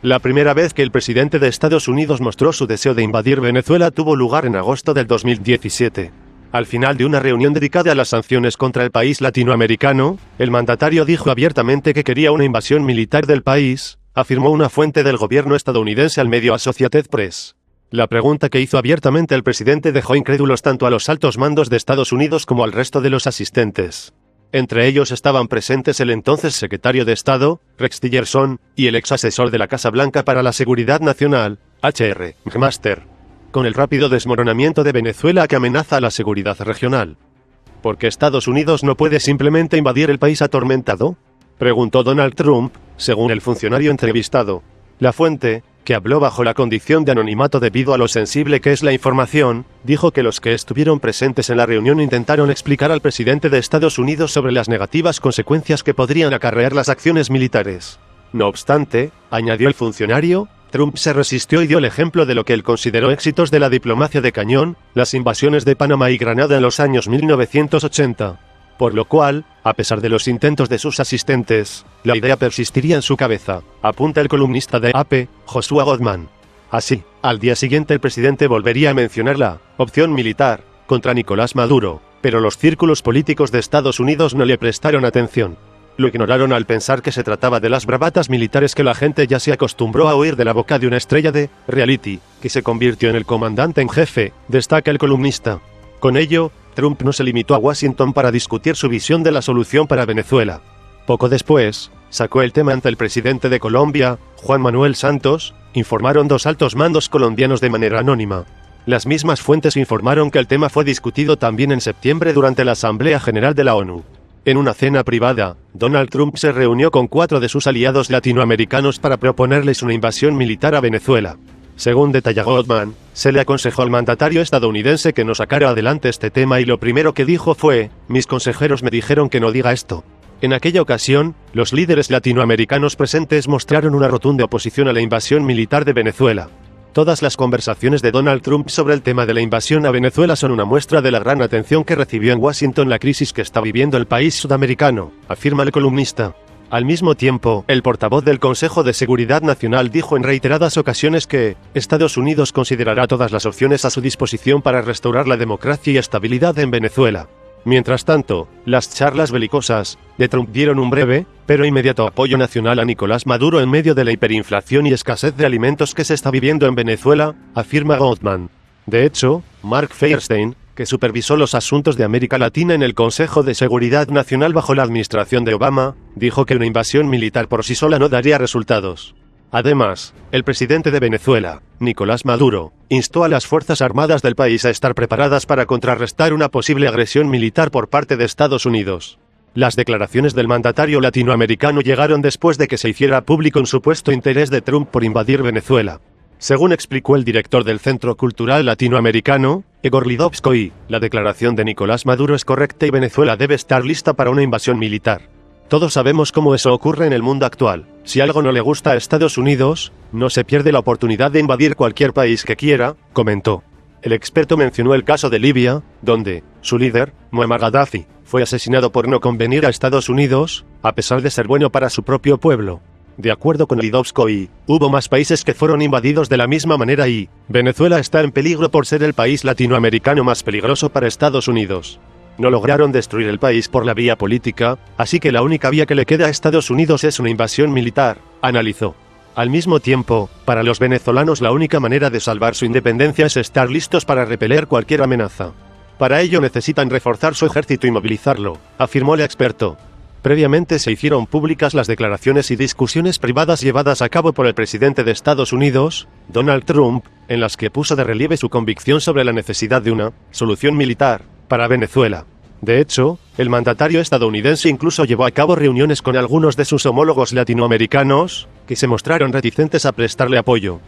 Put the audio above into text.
La primera vez que el presidente de Estados Unidos mostró su deseo de invadir Venezuela tuvo lugar en agosto del 2017. Al final de una reunión dedicada a las sanciones contra el país latinoamericano, el mandatario dijo abiertamente que quería una invasión militar del país, afirmó una fuente del gobierno estadounidense al medio Associated Press. La pregunta que hizo abiertamente el presidente dejó incrédulos tanto a los altos mandos de Estados Unidos como al resto de los asistentes. Entre ellos estaban presentes el entonces secretario de Estado, Rex Tillerson, y el ex asesor de la Casa Blanca para la Seguridad Nacional, H.R. McMaster. Con el rápido desmoronamiento de Venezuela que amenaza a la seguridad regional. ¿Por qué Estados Unidos no puede simplemente invadir el país atormentado?, preguntó Donald Trump, según el funcionario entrevistado. La fuente, que habló bajo la condición de anonimato debido a lo sensible que es la información, dijo que los que estuvieron presentes en la reunión intentaron explicar al presidente de Estados Unidos sobre las negativas consecuencias que podrían acarrear las acciones militares. No obstante, añadió el funcionario, Trump se resistió y dio el ejemplo de lo que él consideró éxitos de la diplomacia de cañón, las invasiones de Panamá y Granada en los años 1980. Por lo cual, a pesar de los intentos de sus asistentes, la idea persistiría en su cabeza, apunta el columnista de AP, Joshua Goldman. Así, al día siguiente el presidente volvería a mencionar la opción militar contra Nicolás Maduro, pero los círculos políticos de Estados Unidos no le prestaron atención. Lo ignoraron al pensar que se trataba de las bravatas militares que la gente ya se acostumbró a oír de la boca de una estrella de reality, que se convirtió en el comandante en jefe, destaca el columnista. Con ello, Trump no se limitó a Washington para discutir su visión de la solución para Venezuela. Poco después, sacó el tema ante el presidente de Colombia, Juan Manuel Santos, informaron dos altos mandos colombianos de manera anónima. Las mismas fuentes informaron que el tema fue discutido también en septiembre durante la Asamblea General de la ONU. En una cena privada, Donald Trump se reunió con 4 de sus aliados latinoamericanos para proponerles una invasión militar a Venezuela. Según detalla Goldman, se le aconsejó al mandatario estadounidense que no sacara adelante este tema y lo primero que dijo fue, mis consejeros me dijeron que no diga esto. En aquella ocasión, los líderes latinoamericanos presentes mostraron una rotunda oposición a la invasión militar de Venezuela. Todas las conversaciones de Donald Trump sobre el tema de la invasión a Venezuela son una muestra de la gran atención que recibió en Washington la crisis que está viviendo el país sudamericano, afirma el columnista. Al mismo tiempo, el portavoz del Consejo de Seguridad Nacional dijo en reiteradas ocasiones que Estados Unidos considerará todas las opciones a su disposición para restaurar la democracia y estabilidad en Venezuela. Mientras tanto, las charlas belicosas de Trump dieron un breve, pero inmediato apoyo nacional a Nicolás Maduro en medio de la hiperinflación y escasez de alimentos que se está viviendo en Venezuela, afirma Goldman. De hecho, Mark Feinstein, que supervisó los asuntos de América Latina en el Consejo de Seguridad Nacional bajo la administración de Obama, dijo que una invasión militar por sí sola no daría resultados. Además, el presidente de Venezuela, Nicolás Maduro, instó a las Fuerzas Armadas del país a estar preparadas para contrarrestar una posible agresión militar por parte de Estados Unidos. Las declaraciones del mandatario latinoamericano llegaron después de que se hiciera público un supuesto interés de Trump por invadir Venezuela. Según explicó el director del Centro Cultural Latinoamericano, Igor Lidovskoy, la declaración de Nicolás Maduro es correcta y Venezuela debe estar lista para una invasión militar. Todos sabemos cómo eso ocurre en el mundo actual. Si algo no le gusta a Estados Unidos, no se pierde la oportunidad de invadir cualquier país que quiera, comentó. El experto mencionó el caso de Libia, donde su líder, Muammar Gaddafi, fue asesinado por no convenir a Estados Unidos, a pesar de ser bueno para su propio pueblo. De acuerdo con Lidovskoy, hubo más países que fueron invadidos de la misma manera y Venezuela está en peligro por ser el país latinoamericano más peligroso para Estados Unidos. No lograron destruir el país por la vía política, así que la única vía que le queda a Estados Unidos es una invasión militar, analizó. Al mismo tiempo, para los venezolanos la única manera de salvar su independencia es estar listos para repeler cualquier amenaza. Para ello necesitan reforzar su ejército y movilizarlo, afirmó el experto. Previamente se hicieron públicas las declaraciones y discusiones privadas llevadas a cabo por el presidente de Estados Unidos, Donald Trump, en las que puso de relieve su convicción sobre la necesidad de una solución militar para Venezuela. De hecho, el mandatario estadounidense incluso llevó a cabo reuniones con algunos de sus homólogos latinoamericanos, que se mostraron reticentes a prestarle apoyo.